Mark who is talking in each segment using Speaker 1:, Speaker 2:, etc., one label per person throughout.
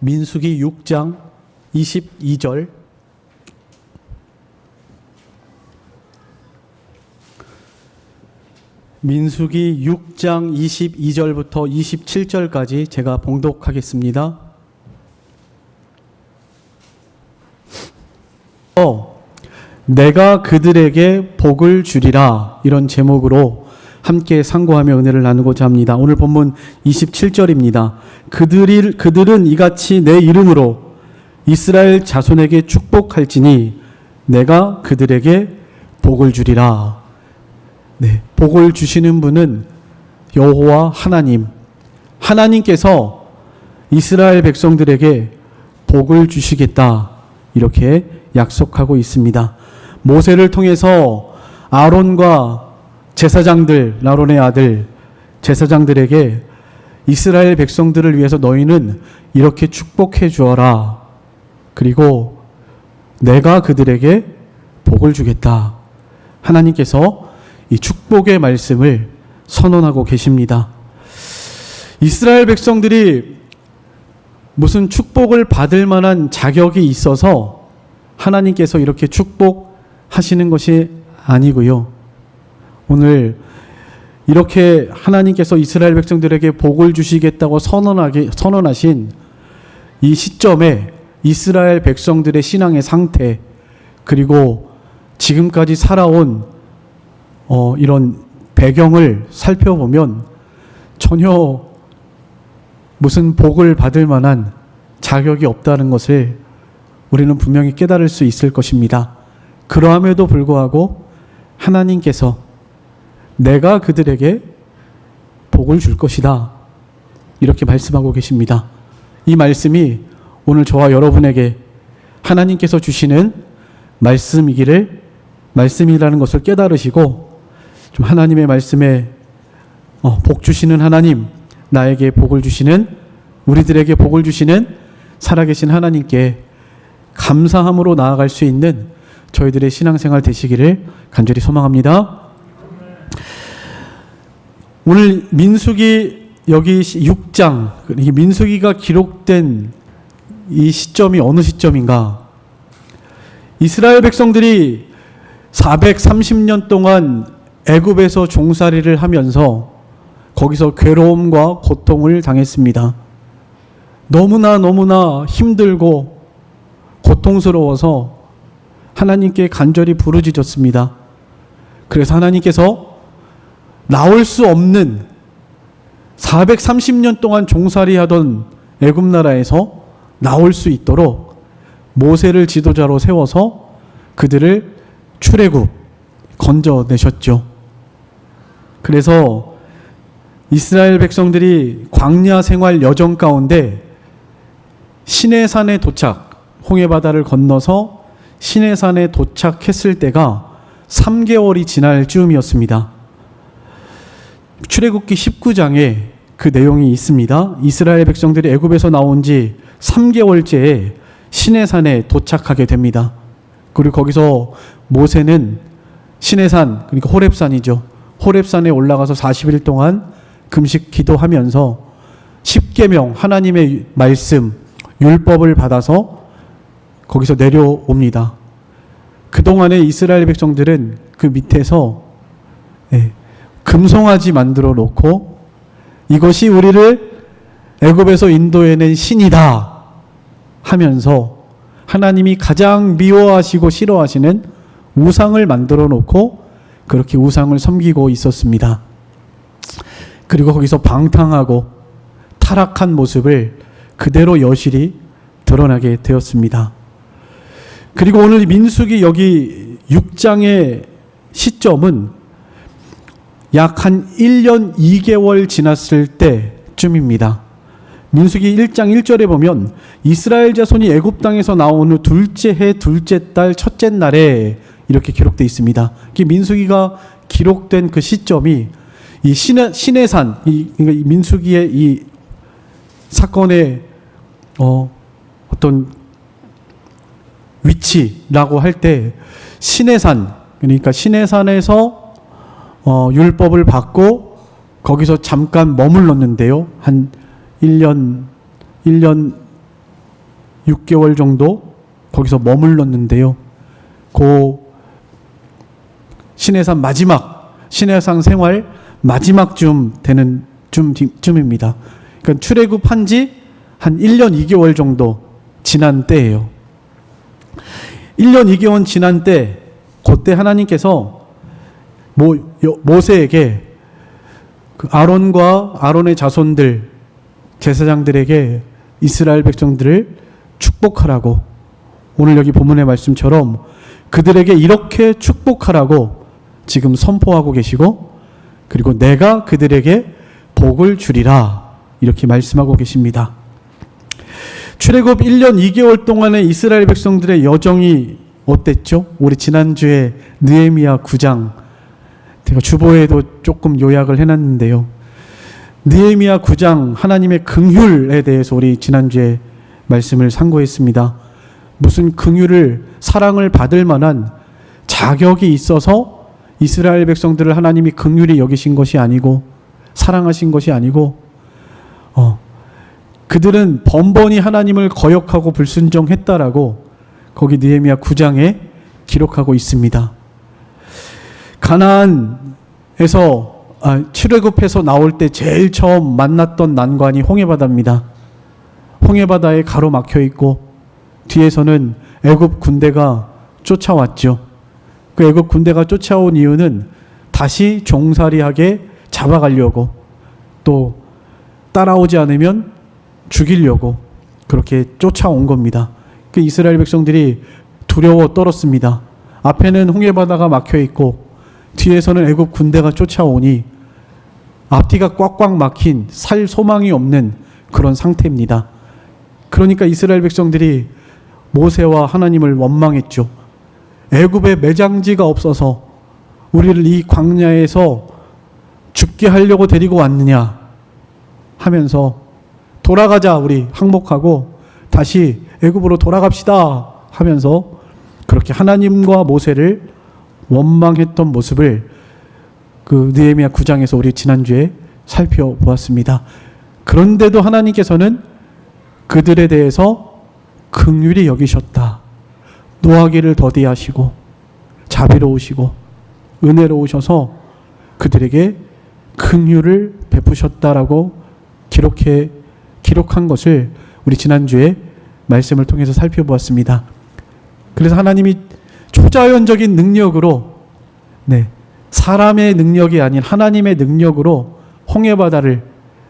Speaker 1: 민수기 6장 22절. 민수기 6장 22절부터 27절까지 제가 봉독하겠습니다. 내가 그들에게 복을 주리라, 이런 제목으로 함께 상고하며 은혜를 나누고자 합니다. 오늘 본문 27절입니다. 그들은 이같이 내 이름으로 이스라엘 자손에게 축복할지니 내가 그들에게 복을 주리라. 네, 복을 주시는 분은 여호와 하나님께서 이스라엘 백성들에게 복을 주시겠다, 이렇게 약속하고 있습니다. 모세를 통해서 아론과 제사장들, 아론의 아들 제사장들에게 이스라엘 백성들을 위해서 너희는 이렇게 축복해 주어라, 그리고 내가 그들에게 복을 주겠다. 하나님께서 이 축복의 말씀을 선언하고 계십니다. 이스라엘 백성들이 무슨 축복을 받을 만한 자격이 있어서 하나님께서 이렇게 축복하시는 것이 아니고요. 오늘 이렇게 하나님께서 이스라엘 백성들에게 복을 주시겠다고 선언하신 이 시점에 이스라엘 백성들의 신앙의 상태, 그리고 지금까지 살아온 이런 배경을 살펴보면 전혀 무슨 복을 받을 만한 자격이 없다는 것을 우리는 분명히 깨달을 수 있을 것입니다. 그러함에도 불구하고 하나님께서 내가 그들에게 복을 줄 것이다, 이렇게 말씀하고 계십니다. 이 말씀이 오늘 저와 여러분에게 하나님께서 주시는 말씀이라는 것을 깨달으시고, 좀 하나님의 말씀에 복 주시는 하나님, 나에게 복을 주시는, 우리들에게 복을 주시는 살아계신 하나님께 감사함으로 나아갈 수 있는 저희들의 신앙생활 되시기를 간절히 소망합니다. 오늘 민수기 여기 6장, 민수기가 기록된 이 시점이 어느 시점인가? 이스라엘 백성들이 430년 동안 애굽에서 종살이를 하면서 거기서 괴로움과 고통을 당했습니다. 너무나 힘들고 고통스러워서 하나님께 간절히 부르짖었습니다. 그래서 하나님께서 나올 수 없는 430년 동안 종살이하던 애굽 나라에서 나올 수 있도록 모세를 지도자로 세워서 그들을 출애굽 건져내셨죠. 그래서 이스라엘 백성들이 광야 생활 여정 가운데 시내산에 홍해바다를 건너서 시내산에 도착했을 때가 3개월이 지날 즈음이었습니다. 출애굽기 19장에 그 내용이 있습니다. 이스라엘 백성들이 애굽에서 나온 지 3개월째에 시내산에 도착하게 됩니다. 그리고 거기서 모세는 시내산, 그러니까 호렙산이죠. 호렙산에 올라가서 40일 동안 금식 기도하면서 10계명, 하나님의 말씀, 율법을 받아서 거기서 내려옵니다. 그동안에 이스라엘 백성들은 그 밑에서 금송아지 만들어 놓고 이것이 우리를 애굽에서 인도해낸 신이다 하면서 하나님이 가장 미워하시고 싫어하시는 우상을 만들어 놓고 그렇게 우상을 섬기고 있었습니다. 그리고 거기서 방탕하고 타락한 모습을 그대로 여실히 드러나게 되었습니다. 그리고 오늘 민수기 여기 6장의 시점은 약 한 1년 2개월 지났을 때쯤입니다. 민수기 1장 1절에 보면 이스라엘 자손이 애굽 땅에서 나온 후 둘째 해 둘째 달 첫째 날에 이렇게 기록되어 있습니다. 민수기가 기록된 그 시점이 이 시내산, 그러니까 민수기의 이 사건의 어떤 위치라고 할 때 시내산, 그러니까 시내산에서 율법을 받고 거기서 잠깐 머물렀는데요. 한 1년 6개월 정도 거기서 머물렀는데요. 그 시내산 생활 마지막 되는 쯤입니다. 그러니까 출애굽한 지 한 1년 2개월 정도 지난 때예요. 1년 2개월 지난 때, 그때 하나님께서 모세에게 그 아론과 아론의 자손들, 제사장들에게 이스라엘 백성들을 축복하라고, 오늘 여기 본문의 말씀처럼 그들에게 이렇게 축복하라고 지금 선포하고 계시고, 그리고 내가 그들에게 복을 주리라 이렇게 말씀하고 계십니다. 출애굽 1년 2개월 동안의 이스라엘 백성들의 여정이 어땠죠? 우리 지난주에 느헤미야 9장 제가 주보에도 조금 요약을 해놨는데요. 느헤미야 9장 하나님의 긍휼에 대해서 우리 지난주에 말씀을 상고했습니다. 무슨 긍휼을, 사랑을 받을 만한 자격이 있어서 이스라엘 백성들을 하나님이 긍휼히 여기신 것이 아니고 사랑하신 것이 아니고 그들은 번번이 하나님을 거역하고 불순종했다라고 거기 느헤미야 9장에 기록하고 있습니다. 가나안에서 출애굽해서 나올 때 제일 처음 만났던 난관이 홍해바다입니다. 홍해바다에 가로막혀 있고 뒤에서는 애굽 군대가 쫓아왔죠. 그 애굽 군대가 쫓아온 이유는 다시 종살이하게 잡아가려고, 또 따라오지 않으면 죽이려고 그렇게 쫓아온 겁니다. 그 이스라엘 백성들이 두려워 떨었습니다. 앞에는 홍해바다가 막혀 있고 뒤에서는 애굽 군대가 쫓아오니 앞뒤가 꽉꽉 막힌, 살 소망이 없는 그런 상태입니다. 그러니까 이스라엘 백성들이 모세와 하나님을 원망했죠. 애굽에 매장지가 없어서 우리를 이 광야에서 죽게 하려고 데리고 왔느냐 하면서 돌아가자, 우리 항복하고 다시 애굽으로 돌아갑시다 하면서 그렇게 하나님과 모세를 원망했던 모습을 그 느헤미야 9장에서 우리 지난주에 살펴보았습니다. 그런데도 하나님께서는 그들에 대해서 긍휼히 여기셨다. 노하기를 더디하시고 자비로우시고 은혜로우셔서 그들에게 긍휼을 베푸셨다라고 기록한 것을 우리 지난주에 말씀을 통해서 살펴보았습니다. 그래서 하나님이 초자연적인 능력으로, 사람의 능력이 아닌 하나님의 능력으로 홍해바다를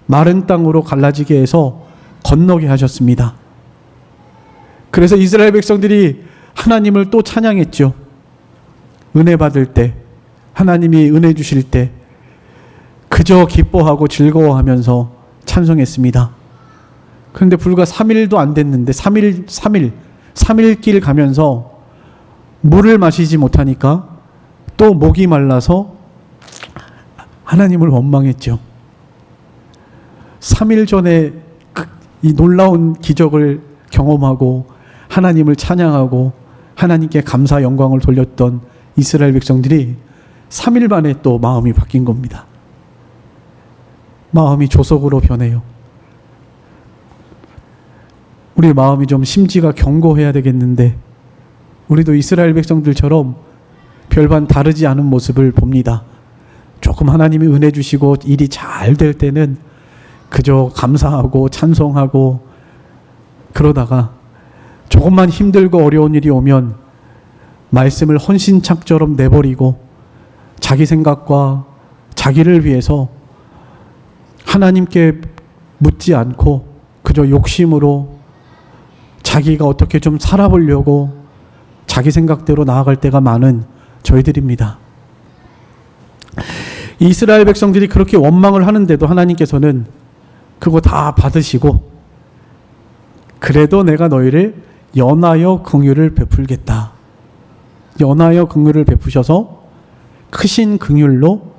Speaker 1: 마른 땅으로 갈라지게 해서 건너게 하셨습니다. 그래서 이스라엘 백성들이 하나님을 또 찬양했죠. 은혜 받을 때, 하나님이 은혜 주실 때 그저 기뻐하고 즐거워하면서 찬송했습니다. 그런데 불과 3일도 안 됐는데 3일 길 가면서 물을 마시지 못하니까 또 목이 말라서 하나님을 원망했죠. 3일 전에 이 놀라운 기적을 경험하고 하나님을 찬양하고 하나님께 감사 영광을 돌렸던 이스라엘 백성들이 3일 만에 또 마음이 바뀐 겁니다. 마음이 조석으로 변해요. 우리의 마음이 좀 심지가 견고해야 되겠는데 우리도 이스라엘 백성들처럼 별반 다르지 않은 모습을 봅니다. 조금 하나님이 은혜 주시고 일이 잘 될 때는 그저 감사하고 찬송하고, 그러다가 조금만 힘들고 어려운 일이 오면 말씀을 헌신착처럼 내버리고 자기 생각과 자기를 위해서 하나님께 묻지 않고 그저 욕심으로 자기가 어떻게 좀 살아보려고 자기 생각대로 나아갈 때가 많은 저희들입니다. 이스라엘 백성들이 그렇게 원망을 하는데도 하나님께서는 그거 다 받으시고, 그래도 내가 너희를 연하여 긍휼을 베풀겠다. 연하여 긍휼을 베푸셔서 크신 긍휼로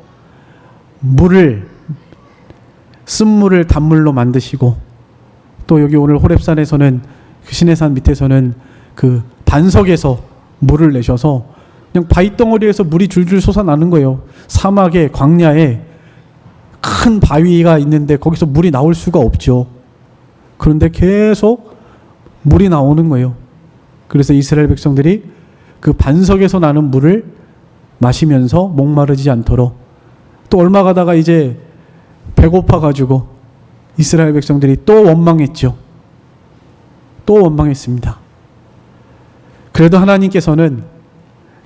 Speaker 1: 쓴물을 단물로 만드시고, 또 여기 오늘 호렙산에서는 그 시내산 밑에서는 그 반석에서 물을 내셔서 그냥 바위덩어리에서 물이 줄줄 솟아나는 거예요. 사막에, 광야에 큰 바위가 있는데 거기서 물이 나올 수가 없죠. 그런데 계속 물이 나오는 거예요. 그래서 이스라엘 백성들이 그 반석에서 나는 물을 마시면서 목마르지 않도록, 또 얼마 가다가 이제 배고파가지고 이스라엘 백성들이 또 원망했죠. 또 원망했습니다. 그래도 하나님께서는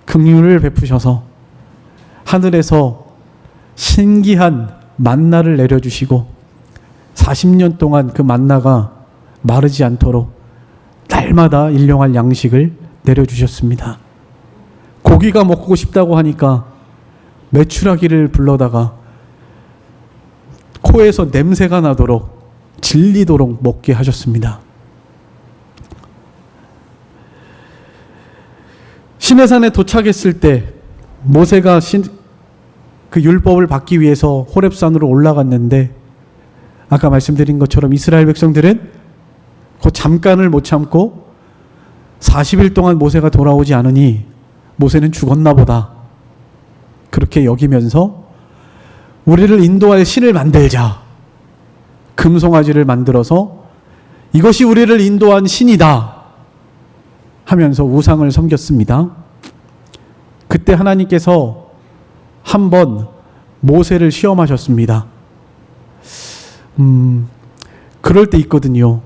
Speaker 1: 긍휼을 베푸셔서 하늘에서 신기한 만나를 내려주시고 40년 동안 그 만나가 마르지 않도록 날마다 일용할 양식을 내려주셨습니다. 고기가 먹고 싶다고 하니까 메추라기를 불러다가 코에서 냄새가 나도록 질리도록 먹게 하셨습니다. 시내산에 도착했을 때 모세가 그 율법을 받기 위해서 호렙산으로 올라갔는데, 아까 말씀드린 것처럼 이스라엘 백성들은 그 잠깐을 못 참고 40일 동안 모세가 돌아오지 않으니 모세는 죽었나 보다, 그렇게 여기면서 우리를 인도할 신을 만들자, 금송아지를 만들어서 이것이 우리를 인도한 신이다 하면서 우상을 섬겼습니다. 그때 하나님께서 한번 모세를 시험하셨습니다. 그럴 때 있거든요.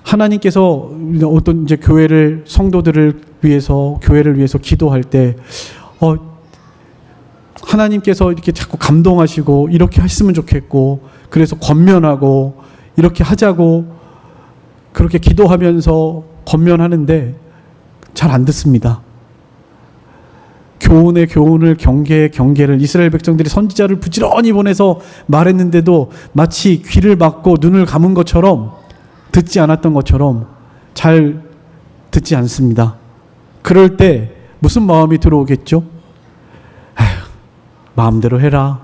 Speaker 1: 하나님께서 어떤 이제 교회를, 성도들을 위해서, 교회를 위해서 기도할 때 하나님께서 이렇게 자꾸 감동하시고 이렇게 했으면 좋겠고, 그래서 권면하고 이렇게 하자고 그렇게 기도하면서 권면하는데 잘 안 듣습니다. 교훈의 교훈을, 경계의 경계를 이스라엘 백성들이 선지자를 부지런히 보내서 말했는데도 마치 귀를 막고 눈을 감은 것처럼, 듣지 않았던 것처럼 잘 듣지 않습니다. 그럴 때 무슨 마음이 들어오겠죠? 에휴, 마음대로 해라.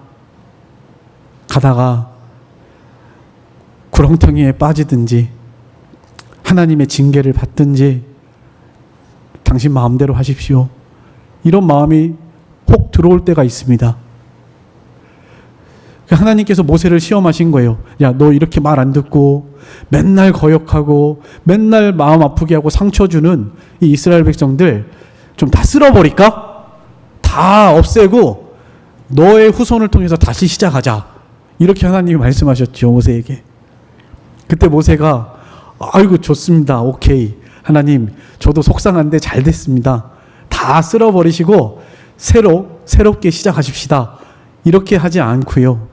Speaker 1: 가다가 구렁텅이에 빠지든지 하나님의 징계를 받든지 당신 마음대로 하십시오. 이런 마음이 혹 들어올 때가 있습니다. 하나님께서 모세를 시험하신 거예요. 야, 너 이렇게 말 안 듣고 맨날 거역하고 맨날 마음 아프게 하고 상처 주는 이 이스라엘 백성들 좀 다 쓸어버릴까? 다 없애고 너의 후손을 통해서 다시 시작하자. 이렇게 하나님이 말씀하셨죠, 모세에게. 그때 모세가 아이고 좋습니다. 오케이. 하나님, 저도 속상한데 잘 됐습니다. 다 쓸어버리시고 새롭게 시작하십시다. 이렇게 하지 않고요.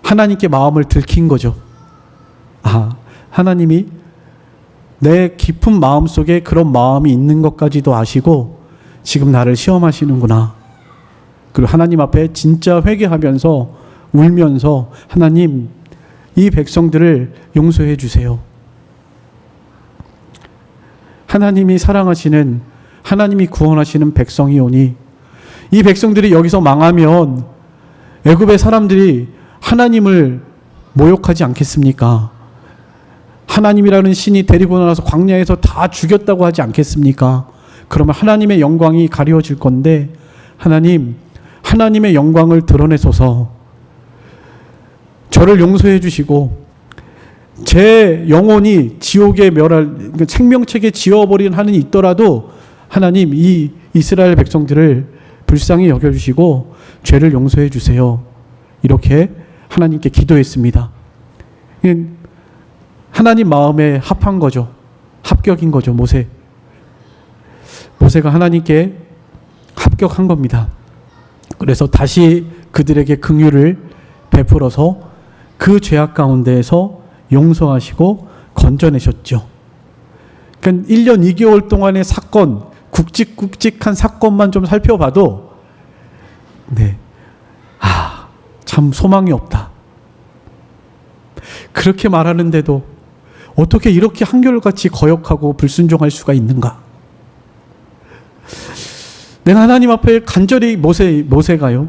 Speaker 1: 하나님께 마음을 들킨 거죠. 아, 하나님이 내 깊은 마음 속에 그런 마음이 있는 것까지도 아시고 지금 나를 시험하시는구나. 그리고 하나님 앞에 진짜 회개하면서 울면서 하나님, 이 백성들을 용서해 주세요. 하나님이 사랑하시는, 하나님이 구원하시는 백성이 오니 이 백성들이 여기서 망하면 애굽의 사람들이 하나님을 모욕하지 않겠습니까? 하나님이라는 신이 데리고 나와서 광야에서 다 죽였다고 하지 않겠습니까? 그러면 하나님의 영광이 가려질 건데, 하나님, 하나님의 영광을 드러내소서. 저를 용서해 주시고 제 영혼이 지옥에 멸할, 생명책에 지워버린 한이 있더라도 하나님, 이 이스라엘 백성들을 불쌍히 여겨주시고 죄를 용서해 주세요. 이렇게 하나님께 기도했습니다. 하나님 마음에 합한 거죠. 합격인 거죠, 모세. 모세가 하나님께 합격한 겁니다. 그래서 다시 그들에게 긍휼을 베풀어서 그 죄악 가운데에서 용서하시고 건져내셨죠. 그러니까 1년 2개월 동안의 사건, 굵직굵직한 사건만 좀 살펴봐도 참 소망이 없다. 그렇게 말하는데도 어떻게 이렇게 한결같이 거역하고 불순종할 수가 있는가? 내가 하나님 앞에 간절히 모세가요,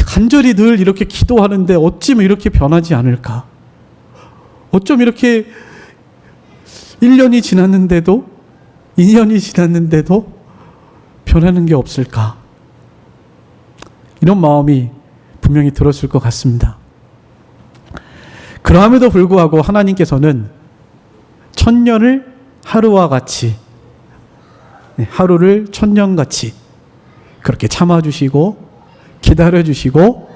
Speaker 1: 간절히 늘 이렇게 기도하는데 어찌 이렇게 변하지 않을까? 어쩜 이렇게 1년이 지났는데도, 2년이 지났는데도 변하는 게 없을까? 이런 마음이 분명히 들었을 것 같습니다. 그럼에도 불구하고 하나님께서는 천년을 하루와 같이, 하루를 천년같이 그렇게 참아주시고 기다려주시고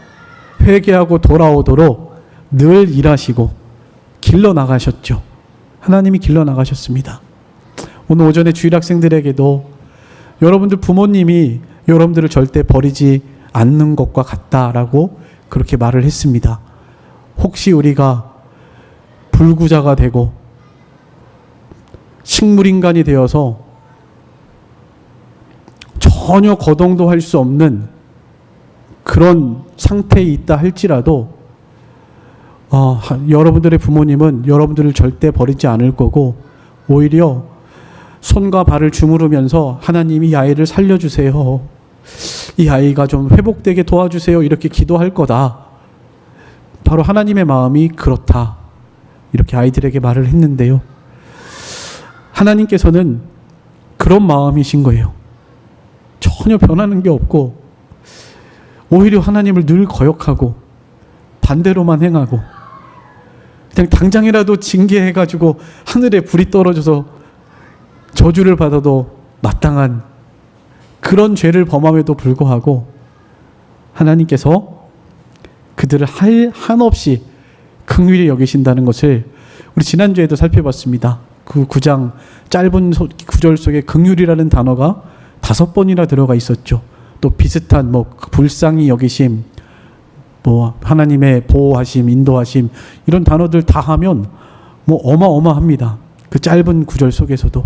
Speaker 1: 회개하고 돌아오도록 늘 일하시고 길러 나가셨죠. 하나님이 길러 나가셨습니다. 오늘 오전에 주일학생들에게도 여러분들 부모님이 여러분들을 절대 버리지 않는 것과 같다라고 그렇게 말을 했습니다. 혹시 우리가 불구자가 되고 식물인간이 되어서 전혀 거동도 할 수 없는 그런 상태에 있다 할지라도 여러분들의 부모님은 여러분들을 절대 버리지 않을 거고 오히려 손과 발을 주무르면서 하나님 이 아이를 살려주세요. 이 아이가 좀 회복되게 도와주세요. 이렇게 기도할 거다. 바로 하나님의 마음이 그렇다. 이렇게 아이들에게 말을 했는데요. 하나님께서는 그런 마음이신 거예요. 전혀 변하는 게 없고 오히려 하나님을 늘 거역하고 반대로만 행하고 그냥 당장이라도 징계해가지고 하늘에 불이 떨어져서 저주를 받아도 마땅한 그런 죄를 범함에도 불구하고 하나님께서 그들을 한없이 긍휼히 여기신다는 것을 우리 지난주에도 살펴봤습니다. 그 9장 짧은 구절 속에 긍휼이라는 단어가 5번이나 들어가 있었죠. 또 비슷한 불쌍히 여기심, 하나님의 보호하심, 인도하심 이런 단어들 다 하면 어마어마합니다. 그 짧은 구절 속에서도.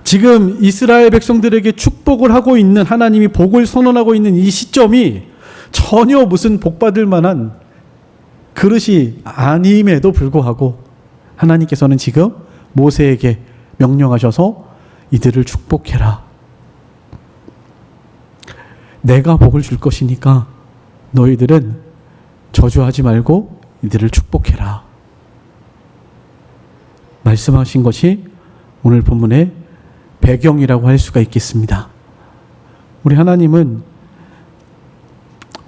Speaker 1: 지금 이스라엘 백성들에게 축복을 하고 있는 하나님이 복을 선언하고 있는 이 시점이 전혀 무슨 복받을 만한 그릇이 아님에도 불구하고 하나님께서는 지금 모세에게 명령하셔서 이들을 축복해라. 내가 복을 줄 것이니까 너희들은 저주하지 말고 이들을 축복해라. 말씀하신 것이 오늘 본문의 배경이라고 할 수가 있겠습니다. 우리 하나님은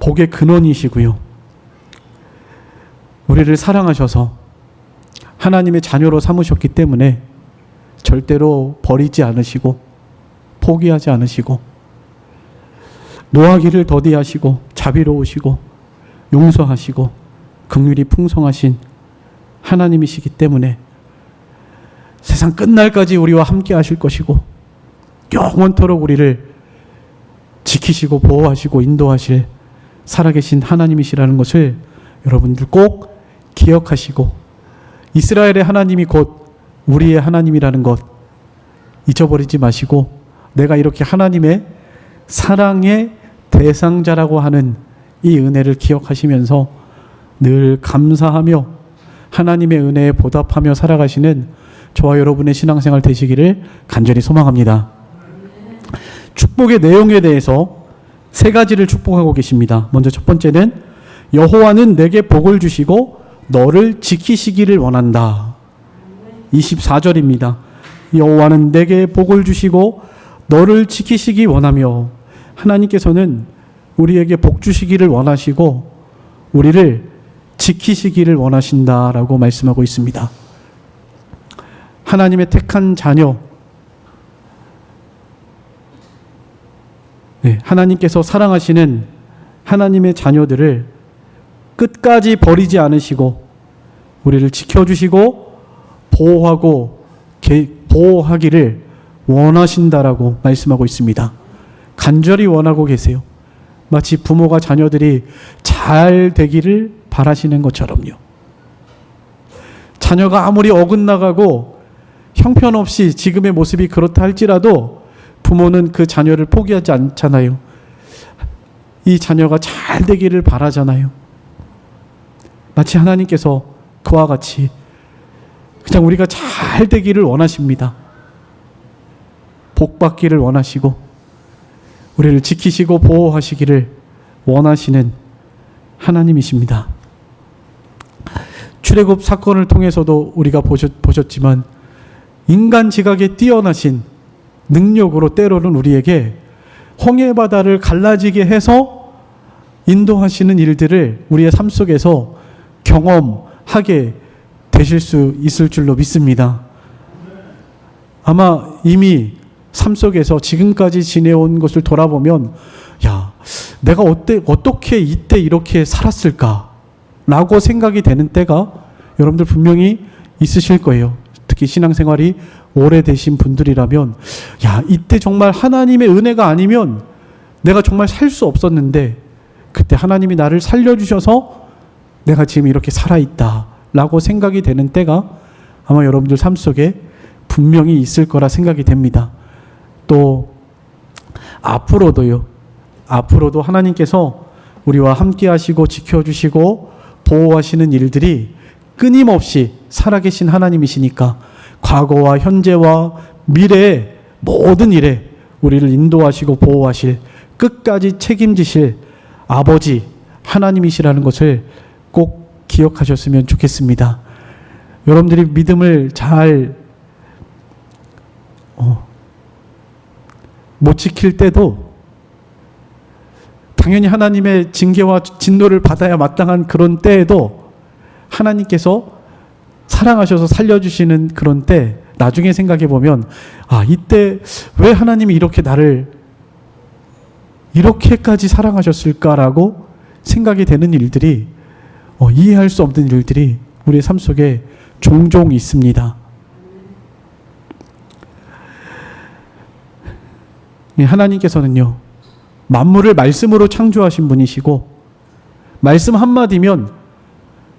Speaker 1: 복의 근원이시고요. 우리를 사랑하셔서 하나님의 자녀로 삼으셨기 때문에 절대로 버리지 않으시고 포기하지 않으시고 노하기를 더디하시고 자비로우시고 용서하시고 긍휼이 풍성하신 하나님이시기 때문에 세상 끝날까지 우리와 함께 하실 것이고 영원토록 우리를 지키시고 보호하시고 인도하실 살아계신 하나님이시라는 것을 여러분들 꼭 기억하시고 이스라엘의 하나님이 곧 우리의 하나님이라는 것 잊어버리지 마시고 내가 이렇게 하나님의 사랑의 대상자라고 하는 이 은혜를 기억하시면서 늘 감사하며 하나님의 은혜에 보답하며 살아가시는 저와 여러분의 신앙생활 되시기를 간절히 소망합니다. 축복의 내용에 대해서 3가지를 축복하고 계십니다. 먼저 첫 번째는 여호와는 내게 복을 주시고 너를 지키시기를 원한다. 24절입니다. 여호와는 내게 복을 주시고 너를 지키시기 원하며 하나님께서는 우리에게 복 주시기를 원하시고 우리를 지키시기를 원하신다라고 말씀하고 있습니다. 하나님의 택한 자녀, 하나님께서 사랑하시는 하나님의 자녀들을 끝까지 버리지 않으시고 우리를 지켜주시고 보호하기를 원하신다라고 말씀하고 있습니다. 간절히 원하고 계세요. 마치 부모가 자녀들이 잘 되기를 바라시는 것처럼요. 자녀가 아무리 어긋나가고 형편없이 지금의 모습이 그렇다 할지라도 부모는 그 자녀를 포기하지 않잖아요. 이 자녀가 잘 되기를 바라잖아요. 마치 하나님께서 그와 같이 그냥 우리가 잘 되기를 원하십니다. 복 받기를 원하시고 우리를 지키시고 보호하시기를 원하시는 하나님이십니다. 출애굽 사건을 통해서도 우리가 보셨지만 인간 지각에 뛰어나신 능력으로 때로는 우리에게 홍해바다를 갈라지게 해서 인도하시는 일들을 우리의 삶 속에서 경험하게 되실 수 있을 줄로 믿습니다. 아마 이미 삶 속에서 지금까지 지내온 것을 돌아보면, 야, 내가 어떻게 이때 이렇게 살았을까? 라고 생각이 되는 때가 여러분들 분명히 있으실 거예요. 특히 신앙생활이 오래되신 분들이라면, 야, 이때 정말 하나님의 은혜가 아니면 내가 정말 살 수 없었는데, 그때 하나님이 나를 살려주셔서 내가 지금 이렇게 살아있다 라고 생각이 되는 때가 아마 여러분들 삶 속에 분명히 있을 거라 생각이 됩니다. 또 앞으로도 하나님께서 우리와 함께 하시고 지켜주시고 보호하시는 일들이 끊임없이 살아계신 하나님이시니까 과거와 현재와 미래의 모든 일에 우리를 인도하시고 보호하실, 끝까지 책임지실 아버지 하나님이시라는 것을 꼭 기억하셨으면 좋겠습니다. 여러분들이 믿음을 잘 못 지킬 때도 당연히 하나님의 징계와 진노를 받아야 마땅한 그런 때에도 하나님께서 사랑하셔서 살려주시는 그런 때 나중에 생각해 보면, 아, 이때 왜 하나님이 이렇게 나를 이렇게까지 사랑하셨을까라고 생각이 되는 일들이, 이해할 수 없는 일들이 우리의 삶 속에 종종 있습니다. 하나님께서는요, 만물을 말씀으로 창조하신 분이시고, 말씀 한마디면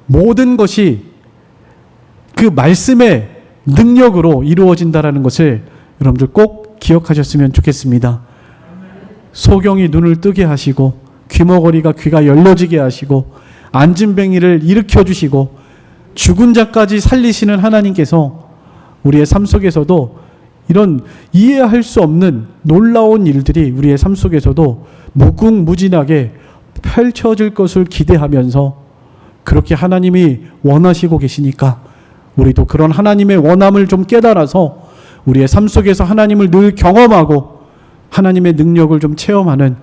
Speaker 1: 모든 것이 그 말씀의 능력으로 이루어진다라는 것을 여러분들 꼭 기억하셨으면 좋겠습니다. 소경이 눈을 뜨게 하시고, 귀머거리가 귀가 열려지게 하시고, 안진뱅이를 일으켜 주시고, 죽은 자까지 살리시는 하나님께서 우리의 삶 속에서도 이런 이해할 수 없는 놀라운 일들이 우리의 삶 속에서도 무궁무진하게 펼쳐질 것을 기대하면서 그렇게 하나님이 원하시고 계시니까 우리도 그런 하나님의 원함을 좀 깨달아서 우리의 삶 속에서 하나님을 늘 경험하고 하나님의 능력을 좀 체험하는,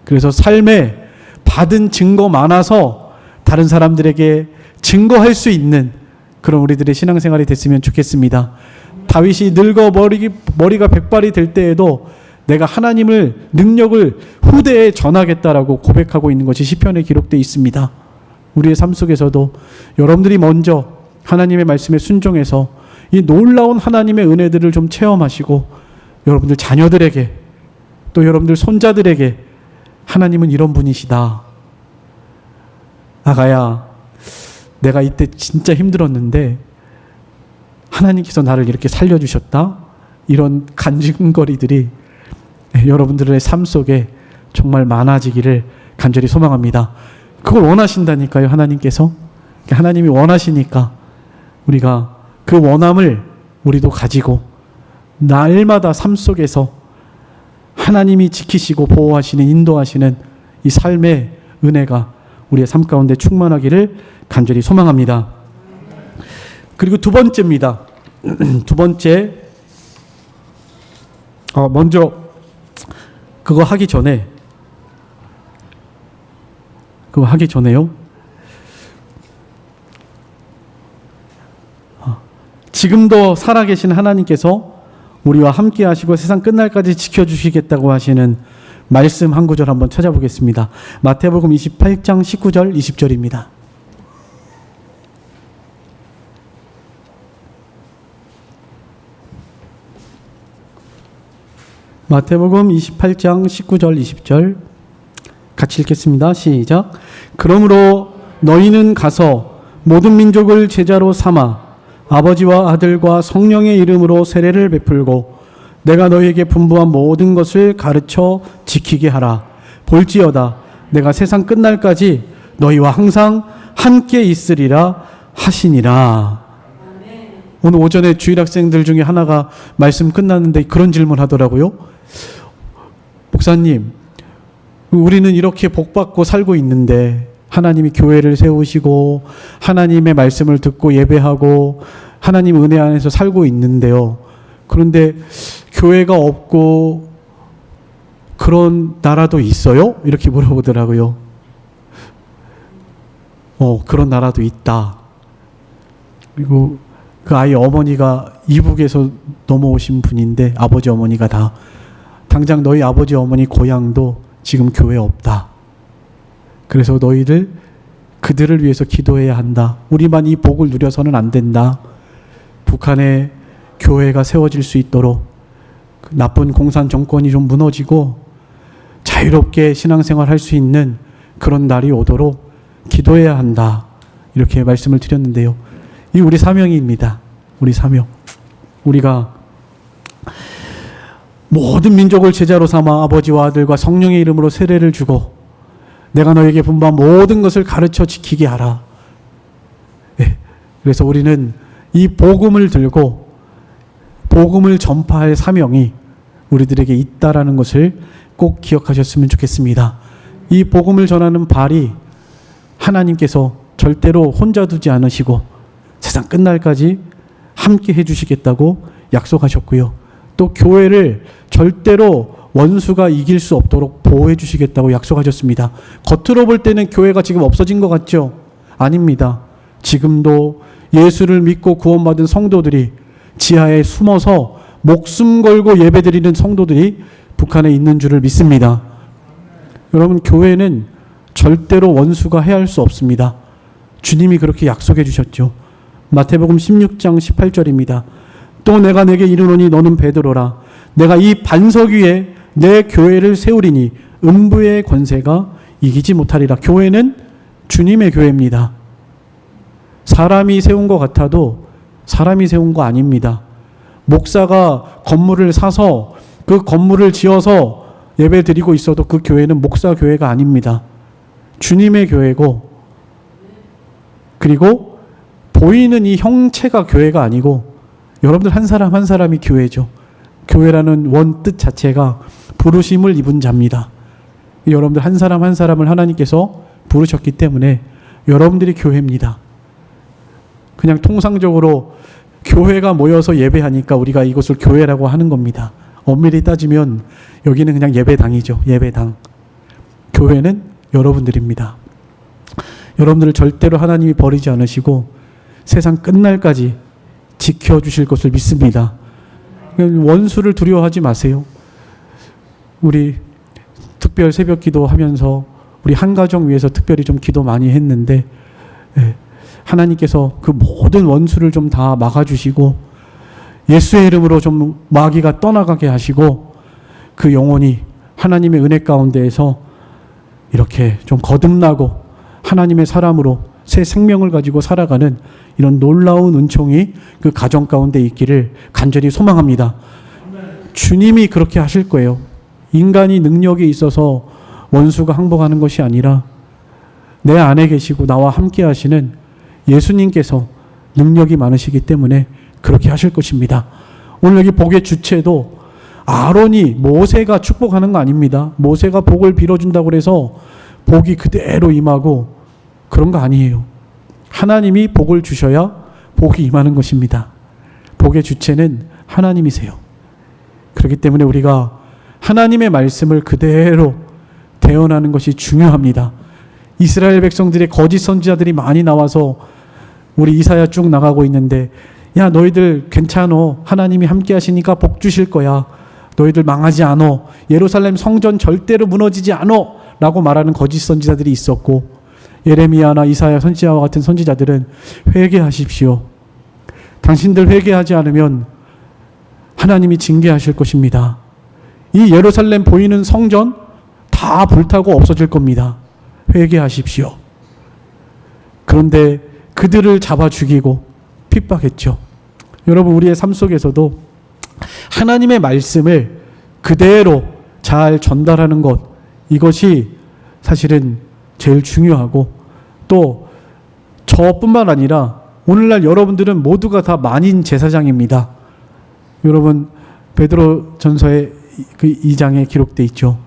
Speaker 1: 그래서 삶에 받은 증거 많아서 다른 사람들에게 증거할 수 있는 그런 우리들의 신앙생활이 됐으면 좋겠습니다. 다윗이 늙어 머리가 백발이 될 때에도 내가 하나님을 능력을 후대에 전하겠다라고 고백하고 있는 것이 시편에 기록되어 있습니다. 우리의 삶 속에서도 여러분들이 먼저 하나님의 말씀에 순종해서 이 놀라운 하나님의 은혜들을 좀 체험하시고, 여러분들 자녀들에게 또 여러분들 손자들에게 하나님은 이런 분이시다. 아가야, 내가 이때 진짜 힘들었는데 하나님께서 나를 이렇게 살려주셨다. 이런 간증거리들이 여러분들의 삶 속에 정말 많아지기를 간절히 소망합니다. 그걸 원하신다니까요, 하나님께서. 하나님이 원하시니까 우리가 그 원함을 우리도 가지고 날마다 삶 속에서 하나님이 지키시고 보호하시는, 인도하시는 이 삶의 은혜가 우리의 삶 가운데 충만하기를 간절히 소망합니다. 그리고 두 번째입니다. 두 번째, 먼저 그거 하기 전에요. 지금도 살아계신 하나님께서 우리와 함께 하시고 세상 끝날까지 지켜주시겠다고 하시는 말씀 한 구절 한번 찾아보겠습니다. 마태복음 28장 19절 20절입니다. 마태복음 28장 19절 20절 같이 읽겠습니다. 시작. 그러므로 너희는 가서 모든 민족을 제자로 삼아 아버지와 아들과 성령의 이름으로 세례를 베풀고 내가 너희에게 분부한 모든 것을 가르쳐 지키게 하라. 볼지어다 내가 세상 끝날까지 너희와 항상 함께 있으리라 하시니라. 오늘 오전에 주일학생들 중에 하나가 말씀 끝났는데 그런 질문 하더라고요. 목사님, 우리는 이렇게 복받고 살고 있는데 하나님이 교회를 세우시고 하나님의 말씀을 듣고 예배하고 하나님 은혜 안에서 살고 있는데요. 그런데 교회가 없고 그런 나라도 있어요? 이렇게 물어보더라고요. 그런 나라도 있다. 그리고 그 아이 어머니가 이북에서 넘어오신 분인데 아버지 어머니가 다 당장 너희 아버지 어머니 고향도 지금 교회 없다. 그래서 너희들 그들을 위해서 기도해야 한다. 우리만 이 복을 누려서는 안 된다. 북한에 교회가 세워질 수 있도록 그 나쁜 공산 정권이 좀 무너지고 자유롭게 신앙생활 할 수 있는 그런 날이 오도록 기도해야 한다. 이렇게 말씀을 드렸는데요. 이 우리 사명입니다. 우리 사명. 우리가 모든 민족을 제자로 삼아 아버지와 아들과 성령의 이름으로 세례를 주고 내가 너에게 분부한 모든 것을 가르쳐 지키게 하라. 네. 그래서 우리는 이 복음을 들고 복음을 전파할 사명이 우리들에게 있다라는 것을 꼭 기억하셨으면 좋겠습니다. 이 복음을 전하는 발이 하나님께서 절대로 혼자 두지 않으시고 세상 끝날까지 함께 해주시겠다고 약속하셨고요. 또 교회를 절대로 원수가 이길 수 없도록 보호해 주시겠다고 약속하셨습니다. 겉으로 볼 때는 교회가 지금 없어진 것 같죠? 아닙니다. 지금도 예수를 믿고 구원받은 성도들이 지하에 숨어서 목숨 걸고 예배드리는 성도들이 북한에 있는 줄을 믿습니다. 여러분, 교회는 절대로 원수가 해할 수 없습니다. 주님이 그렇게 약속해 주셨죠. 마태복음 16장 18절입니다. 또 내가 내게 이르노니 너는 베드로라. 내가 이 반석 위에 내 교회를 세우리니 음부의 권세가 이기지 못하리라. 교회는 주님의 교회입니다. 사람이 세운 것 같아도 사람이 세운 거 아닙니다. 목사가 건물을 사서 그 건물을 지어서 예배 드리고 있어도 그 교회는 목사 교회가 아닙니다. 주님의 교회고, 그리고 보이는 이 형체가 교회가 아니고 여러분들 한 사람 한 사람이 교회죠. 교회라는 원뜻 자체가 부르심을 입은 자입니다. 여러분들 한 사람 한 사람을 하나님께서 부르셨기 때문에 여러분들이 교회입니다. 그냥 통상적으로 교회가 모여서 예배하니까 우리가 이것을 교회라고 하는 겁니다. 엄밀히 따지면 여기는 그냥 예배당이죠. 예배당. 교회는 여러분들입니다. 여러분들을 절대로 하나님이 버리지 않으시고 세상 끝날까지 지켜주실 것을 믿습니다. 원수를 두려워하지 마세요. 우리 특별 새벽 기도하면서 우리 한 가정 위해서 특별히 좀 기도 많이 했는데, 하나님께서 그 모든 원수를 좀 다 막아주시고 예수의 이름으로 좀 마귀가 떠나가게 하시고 그 영혼이 하나님의 은혜 가운데에서 이렇게 좀 거듭나고 하나님의 사람으로 새 생명을 가지고 살아가는 이런 놀라운 은총이 그 가정 가운데 있기를 간절히 소망합니다. 주님이 그렇게 하실 거예요. 인간이 능력이 있어서 원수가 항복하는 것이 아니라 내 안에 계시고 나와 함께 하시는 예수님께서 능력이 많으시기 때문에 그렇게 하실 것입니다. 오늘 여기 복의 주체도 아론이 모세가 축복하는 거 아닙니다. 모세가 복을 빌어준다고 해서 복이 그대로 임하고 그런 거 아니에요. 하나님이 복을 주셔야 복이 임하는 것입니다. 복의 주체는 하나님이세요. 그렇기 때문에 우리가 하나님의 말씀을 그대로 대언하는 것이 중요합니다. 이스라엘 백성들의 거짓 선지자들이 많이 나와서 우리 이사야 쭉 나가고 있는데, 야 너희들 괜찮어, 하나님이 함께 하시니까 복 주실 거야, 너희들 망하지 않어, 예루살렘 성전 절대로 무너지지 않어 라고 말하는 거짓 선지자들이 있었고, 예레미야나 이사야 선지자와 같은 선지자들은 회개하십시오, 당신들 회개하지 않으면 하나님이 징계하실 것입니다, 이 예루살렘 보이는 성전 다 불타고 없어질 겁니다, 회개하십시오. 그런데 그들을 잡아 죽이고 핍박했죠. 여러분, 우리의 삶 속에서도 하나님의 말씀을 그대로 잘 전달하는 것, 이것이 사실은 제일 중요하고, 또 저뿐만 아니라 오늘날 여러분들은 모두가 다 만인 제사장입니다. 여러분, 베드로 전서의 그 2장에 기록되어 있죠.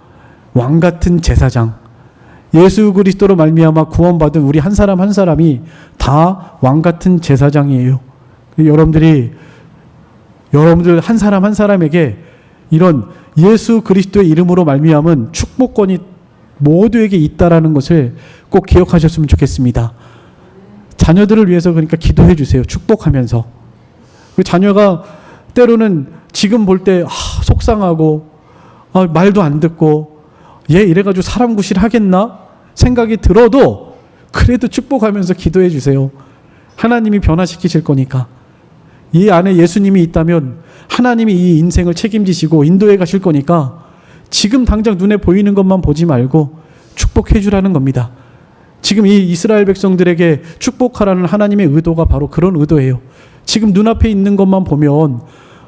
Speaker 1: 왕같은 제사장. 예수 그리스도로 말미암아 구원받은 우리 한 사람 한 사람이 다 왕같은 제사장이에요. 여러분들 한 사람 한 사람에게 이런 예수 그리스도의 이름으로 말미암은 축복권이 모두에게 있다라는 것을 꼭 기억하셨으면 좋겠습니다. 자녀들을 위해서 그러니까 기도해 주세요. 축복하면서. 그 자녀가 때로는 지금 볼 때 속상하고 말도 안 듣고 얘 이래가지고 사람 구실 하겠나 생각이 들어도 그래도 축복하면서 기도해 주세요. 하나님이 변화시키실 거니까. 이 안에 예수님이 있다면 하나님이 이 인생을 책임지시고 인도해 가실 거니까 지금 당장 눈에 보이는 것만 보지 말고 축복해 주라는 겁니다. 지금 이 이스라엘 백성들에게 축복하라는 하나님의 의도가 바로 그런 의도예요. 지금 눈앞에 있는 것만 보면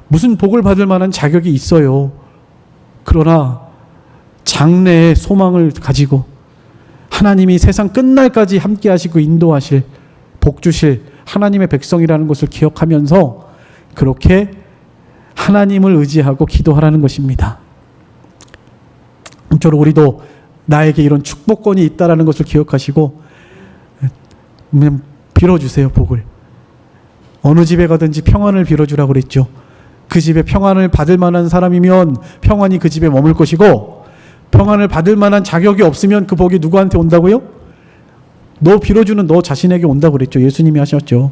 Speaker 1: 무슨 복을 받을 만한 자격이 있어요. 그러나 장래의 소망을 가지고 하나님이 세상 끝날까지 함께 하시고 인도하실, 복 주실 하나님의 백성이라는 것을 기억하면서 그렇게 하나님을 의지하고 기도하라는 것입니다. 저로 우리도 나에게 이런 축복권이 있다라는 것을 기억하시고 빌어주세요. 복을. 어느 집에 가든지 평안을 빌어주라고 그랬죠. 그 집에 평안을 받을 만한 사람이면 평안이 그 집에 머물 것이고, 평안을 받을 만한 자격이 없으면 그 복이 누구한테 온다고요? 너 빌어주는 너 자신에게 온다고 그랬죠. 예수님이 하셨죠.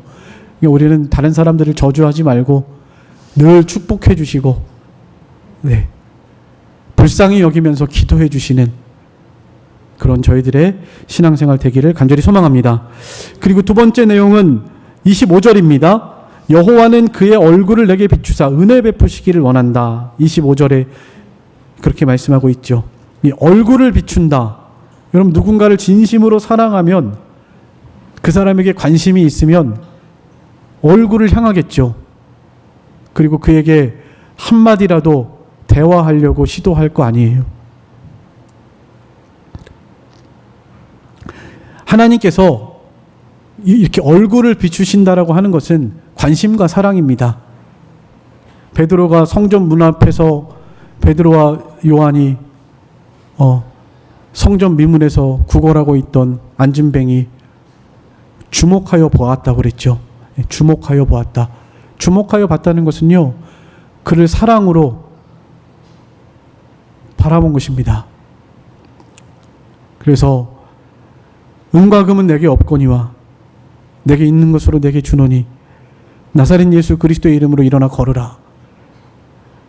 Speaker 1: 우리는 다른 사람들을 저주하지 말고 늘 축복해 주시고, 네, 불쌍히 여기면서 기도해 주시는 그런 저희들의 신앙생활 되기를 간절히 소망합니다. 그리고 두 번째 내용은 25절입니다. 여호와는 그의 얼굴을 내게 비추사 은혜 베푸시기를 원한다. 25절에 그렇게 말씀하고 있죠. 이 얼굴을 비춘다. 여러분, 누군가를 진심으로 사랑하면, 그 사람에게 관심이 있으면 얼굴을 향하겠죠. 그리고 그에게 한마디라도 대화하려고 시도할 거 아니에요. 하나님께서 이렇게 얼굴을 비추신다라고 하는 것은 관심과 사랑입니다. 베드로가 성전 문 앞에서 베드로와 요한이 성전 미문에서 구걸하고 있던 안진뱅이 주목하여 보았다고 그랬죠. 주목하여 보았다. 주목하여 봤다는 것은요, 그를 사랑으로 바라본 것입니다. 그래서 은과 금은 내게 없거니와 내게 있는 것으로 내게 주노니 나사렛 예수 그리스도의 이름으로 일어나 걸으라.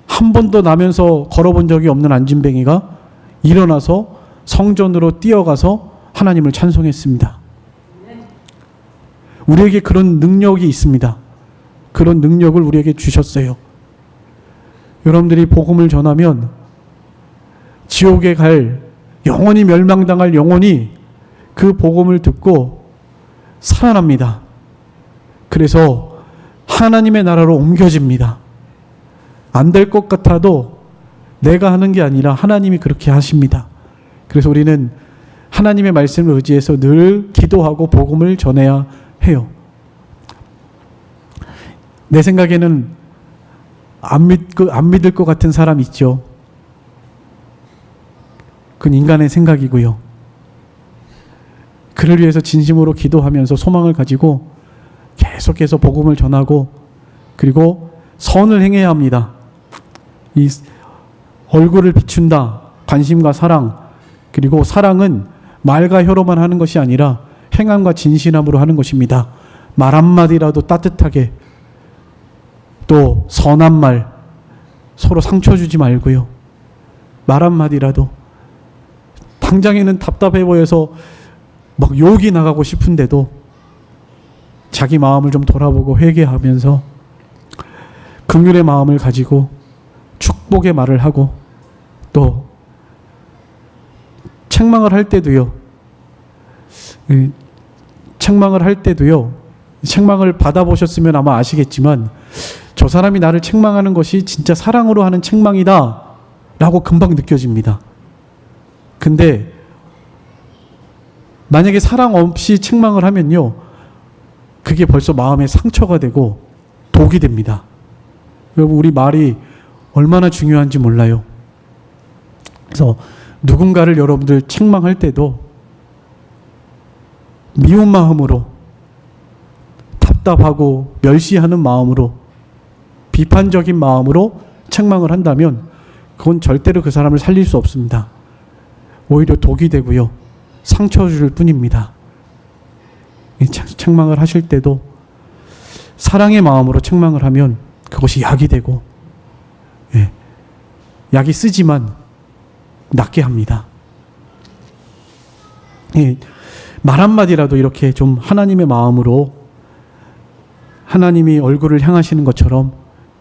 Speaker 1: 한 번도 나면서 걸어본 적이 없는 안진뱅이가 일어나서 성전으로 뛰어가서 하나님을 찬송했습니다. 우리에게 그런 능력이 있습니다. 그런 능력을 우리에게 주셨어요. 여러분들이 복음을 전하면 지옥에 갈, 영원히 멸망당할 영혼이 그 복음을 듣고 살아납니다. 그래서 하나님의 나라로 옮겨집니다. 안 될 것 같아도 내가 하는 게 아니라 하나님이 그렇게 하십니다. 그래서 우리는 하나님의 말씀을 의지해서 늘 기도하고 복음을 전해야 해요. 내 생각에는 안 믿을 것 같은 사람 있죠. 그건 인간의 생각이고요. 그를 위해서 진심으로 기도하면서 소망을 가지고 계속해서 복음을 전하고, 그리고 선을 행해야 합니다. 이 얼굴을 비춘다. 관심과 사랑. 그리고 사랑은 말과 혀로만 하는 것이 아니라 행함과 진실함으로 하는 것입니다. 말 한마디라도 따뜻하게, 또 선한 말, 서로 상처 주지 말고요. 말 한마디라도, 당장에는 답답해 보여서 막 욕이 나가고 싶은데도 자기 마음을 좀 돌아보고 회개하면서 긍휼의 마음을 가지고 축복의 말을 하고, 또 책망을 할 때도요. 책망을 받아보셨으면 아마 아시겠지만, 저 사람이 나를 책망하는 것이 진짜 사랑으로 하는 책망이다 라고 금방 느껴집니다. 근데 만약에 사랑 없이 책망을 하면요, 그게 벌써 마음에 상처가 되고 독이 됩니다. 여러분, 우리 말이 얼마나 중요한지 몰라요. 그래서 누군가를 여러분들 책망할 때도 미운 마음으로, 답답하고 멸시하는 마음으로, 비판적인 마음으로 책망을 한다면 그건 절대로 그 사람을 살릴 수 없습니다. 오히려 독이 되고요, 상처 줄 뿐입니다. 책망을 하실 때도 사랑의 마음으로 책망을 하면 그것이 약이 되고, 예, 약이 쓰지만 낫게 합니다. 예, 말 한마디라도 이렇게 좀 하나님의 마음으로 하나님이 얼굴을 향하시는 것처럼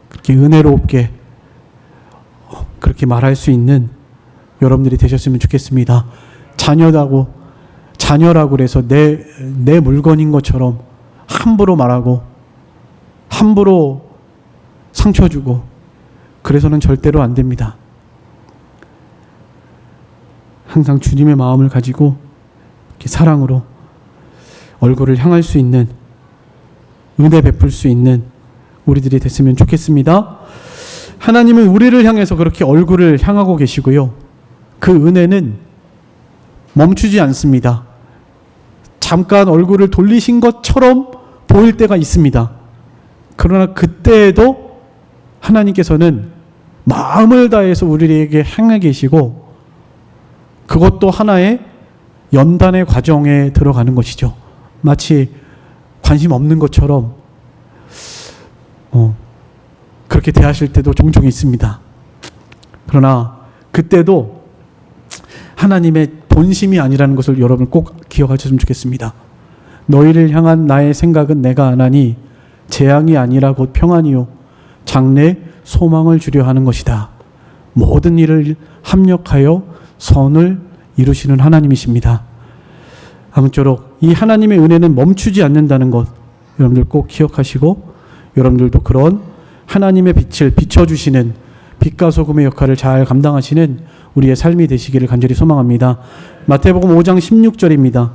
Speaker 1: 그렇게 은혜롭게 그렇게 말할 수 있는 여러분들이 되셨으면 좋겠습니다. 자녀라고 그래서 내 물건인 것처럼 함부로 말하고 함부로 상처 주고 그래서는 절대로 안 됩니다. 항상 주님의 마음을 가지고 이렇게 사랑으로 얼굴을 향할 수 있는, 은혜 베풀 수 있는 우리들이 됐으면 좋겠습니다. 하나님은 우리를 향해서 그렇게 얼굴을 향하고 계시고요. 그 은혜는 멈추지 않습니다. 잠깐 얼굴을 돌리신 것처럼 보일 때가 있습니다. 그러나 그때에도 하나님께서는 마음을 다해서 우리에게 향해 계시고, 그것도 하나의 연단의 과정에 들어가는 것이죠. 마치 관심 없는 것처럼 그렇게 대하실 때도 종종 있습니다. 그러나 그때도 하나님의 본심이 아니라는 것을 여러분 꼭 기억하셨으면 좋겠습니다. 너희를 향한 나의 생각은 내가 아나니 재앙이 아니라 곧 평안이요 장래 소망을 주려 하는 것이다. 모든 일을 합력하여 선을 이루시는 하나님이십니다. 아무쪼록 이 하나님의 은혜는 멈추지 않는다는 것 여러분들 꼭 기억하시고, 여러분들도 그런 하나님의 빛을 비춰주시는 빛과 소금의 역할을 잘 감당하시는 우리의 삶이 되시기를 간절히 소망합니다. 마태복음 5장 16절입니다.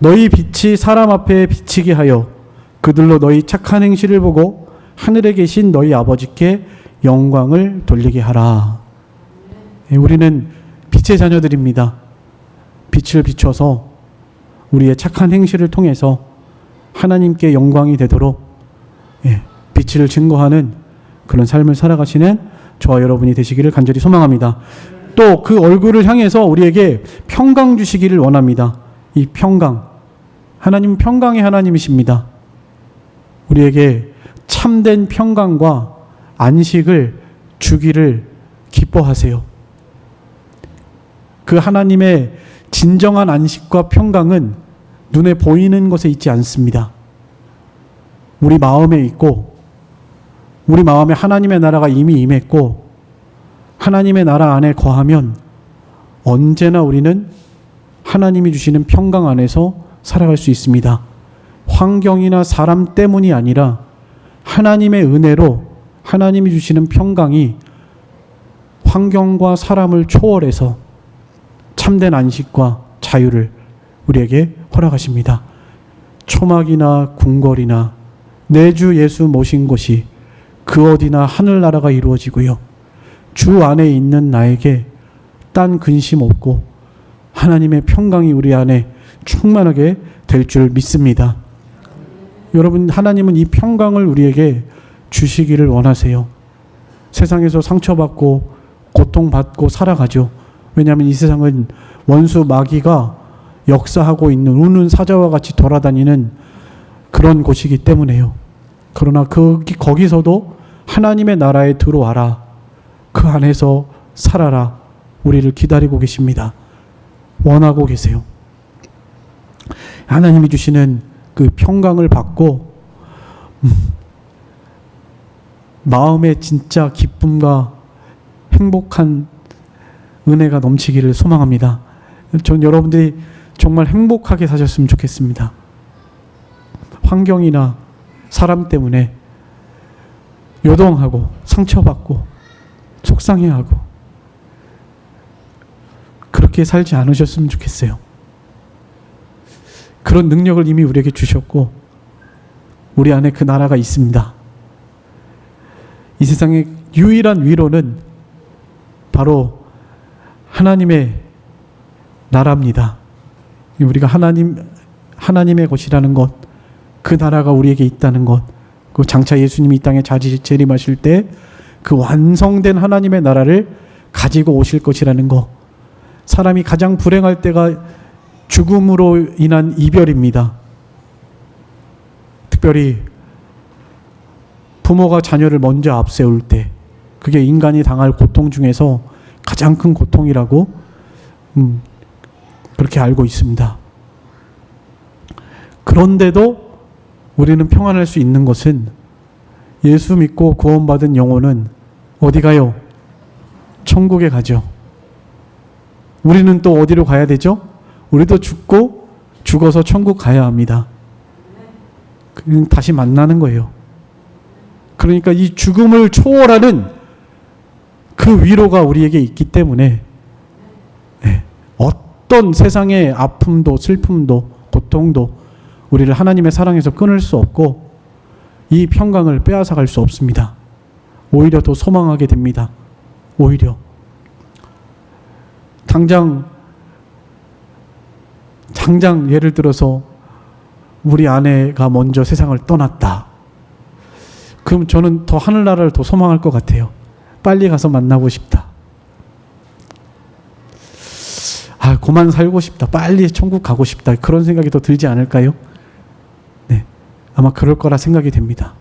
Speaker 1: 너희 빛이 사람 앞에 비치게 하여 그들로 너희 착한 행실을 보고 하늘에 계신 너희 아버지께 영광을 돌리게 하라. 우리는 빛의 자녀들입니다. 빛을 비춰서 우리의 착한 행실을 통해서 하나님께 영광이 되도록 빛을 증거하는 그런 삶을 살아가시는 저와 여러분이 되시기를 간절히 소망합니다. 또 그 얼굴을 향해서 우리에게 평강 주시기를 원합니다. 이 평강, 하나님은 평강의 하나님이십니다. 우리에게 참된 평강과 안식을 주기를 기뻐하세요. 그 하나님의 진정한 안식과 평강은 눈에 보이는 것에 있지 않습니다. 우리 마음에 있고, 우리 마음에 하나님의 나라가 이미 임했고, 하나님의 나라 안에 거하면 언제나 우리는 하나님이 주시는 평강 안에서 살아갈 수 있습니다. 환경이나 사람 때문이 아니라 하나님의 은혜로 하나님이 주시는 평강이 환경과 사람을 초월해서 참된 안식과 자유를 우리에게 허락하십니다. 초막이나 궁궐이나 내 주 예수 모신 곳이 그 어디나 하늘나라가 이루어지고요. 주 안에 있는 나에게 딴 근심 없고 하나님의 평강이 우리 안에 충만하게 될 줄 믿습니다. 여러분, 하나님은 이 평강을 우리에게 주시기를 원하세요. 세상에서 상처받고 고통받고 살아가죠. 왜냐하면 이 세상은 원수 마귀가 역사하고 있는 우는 사자와 같이 돌아다니는 그런 곳이기 때문에요. 그러나 거기서도 하나님의 나라에 들어와라. 그 안에서 살아라. 우리를 기다리고 계십니다. 원하고 계세요. 하나님이 주시는 그 평강을 받고 마음의 진짜 기쁨과 행복한 은혜가 넘치기를 소망합니다. 전 여러분들이 정말 행복하게 사셨으면 좋겠습니다. 환경이나 사람 때문에 요동하고 상처받고 속상해하고 그렇게 살지 않으셨으면 좋겠어요. 그런 능력을 이미 우리에게 주셨고 우리 안에 그 나라가 있습니다. 이 세상의 유일한 위로는 바로 하나님의 나라입니다. 우리가 하나님의 것이라는 것, 그 나라가 우리에게 있다는 것, 그 장차 예수님이 이 땅에 재림하실 때 그 완성된 하나님의 나라를 가지고 오실 것이라는 것. 사람이 가장 불행할 때가 죽음으로 인한 이별입니다. 특별히 부모가 자녀를 먼저 앞세울 때 그게 인간이 당할 고통 중에서 가장 큰 고통이라고 그렇게 알고 있습니다. 그런데도 우리는 평안할 수 있는 것은 예수 믿고 구원받은 영혼은 어디 가요? 천국에 가죠. 우리는 또 어디로 가야 되죠? 우리도 죽어서 천국 가야 합니다. 다시 만나는 거예요. 그러니까 이 죽음을 초월하는 그 위로가 우리에게 있기 때문에 어떤 세상의 아픔도 슬픔도 고통도 우리를 하나님의 사랑에서 끊을 수 없고 이 평강을 빼앗아갈 수 없습니다. 오히려 더 소망하게 됩니다. 오히려 당장 예를 들어서 우리 아내가 먼저 세상을 떠났다. 그럼 저는 더 하늘나라를 더 소망할 것 같아요. 빨리 가서 만나고 싶다. 그만 살고 싶다. 빨리 천국 가고 싶다. 그런 생각이 더 들지 않을까요? 네, 아마 그럴 거라 생각이 됩니다.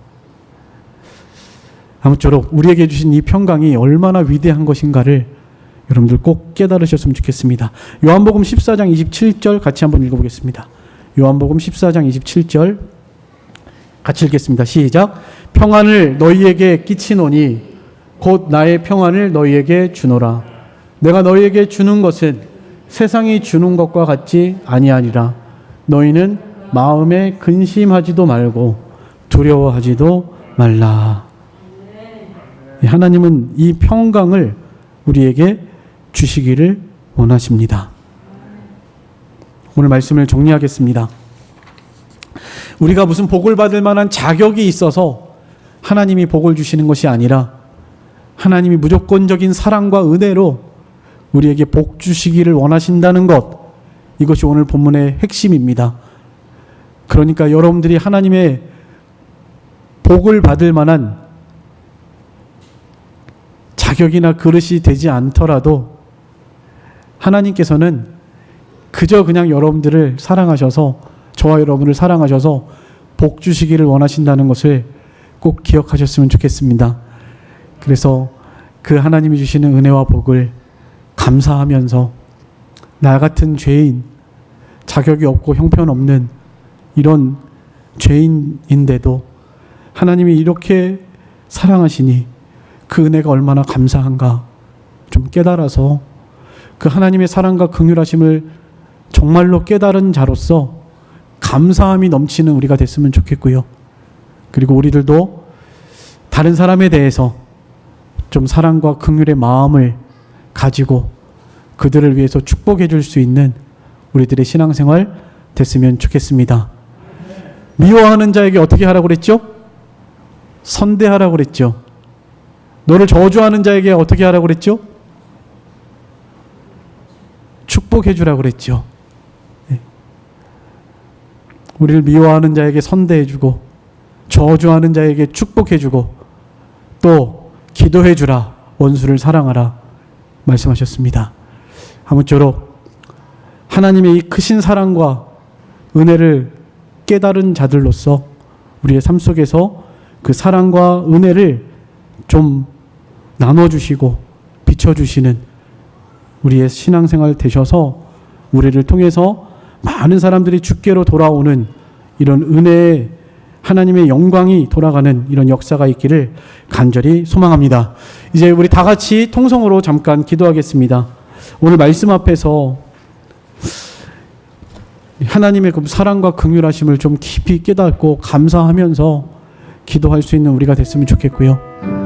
Speaker 1: 아무쪼록 우리에게 주신 이 평강이 얼마나 위대한 것인가를 여러분들 꼭 깨달으셨으면 좋겠습니다. 요한복음 14장 27절 같이 한번 읽어보겠습니다. 요한복음 14장 27절 같이 읽겠습니다. 시작. 평안을 너희에게 끼치노니 곧 나의 평안을 너희에게 주노라. 내가 너희에게 주는 것은 세상이 주는 것과 같지 아니하니라. 너희는 마음에 근심하지도 말고 두려워하지도 말라. 하나님은 이 평강을 우리에게 주시기를 원하십니다. 오늘 말씀을 정리하겠습니다. 우리가 무슨 복을 받을 만한 자격이 있어서 하나님이 복을 주시는 것이 아니라 하나님이 무조건적인 사랑과 은혜로 우리에게 복 주시기를 원하신다는 것, 이것이 오늘 본문의 핵심입니다. 그러니까 여러분들이 하나님의 복을 받을 만한 자격이나 그릇이 되지 않더라도 하나님께서는 그저 그냥 여러분들을 사랑하셔서, 저와 여러분을 사랑하셔서 복 주시기를 원하신다는 것을 꼭 기억하셨으면 좋겠습니다. 그래서 그 하나님이 주시는 은혜와 복을 감사하면서 나 같은 죄인, 자격이 없고 형편없는 이런 죄인인데도 하나님이 이렇게 사랑하시니 그 은혜가 얼마나 감사한가 좀 깨달아서 그 하나님의 사랑과 긍휼하심을 정말로 깨달은 자로서 감사함이 넘치는 우리가 됐으면 좋겠고요. 그리고 우리들도 다른 사람에 대해서 좀 사랑과 긍휼의 마음을 가지고 그들을 위해서 축복해 줄 수 있는 우리들의 신앙생활 됐으면 좋겠습니다. 미워하는 자에게 어떻게 하라고 그랬죠? 선대하라고 그랬죠. 너를 저주하는 자에게 어떻게 하라고 그랬죠? 축복해 주라고 그랬죠. 우리를 미워하는 자에게 선대해 주고 저주하는 자에게 축복해 주고 또 기도해 주라, 원수를 사랑하라 말씀하셨습니다. 아무쪼록 하나님의 이 크신 사랑과 은혜를 깨달은 자들로서 우리의 삶 속에서 그 사랑과 은혜를 좀 나눠주시고 비춰주시는 우리의 신앙생활 되셔서 우리를 통해서 많은 사람들이 주께로 돌아오는 이런 은혜의 하나님의 영광이 돌아가는 이런 역사가 있기를 간절히 소망합니다. 이제 우리 다 같이 통성으로 잠깐 기도하겠습니다. 오늘 말씀 앞에서 하나님의 그 사랑과 긍휼하심을 좀 깊이 깨닫고 감사하면서 기도할 수 있는 우리가 됐으면 좋겠고요.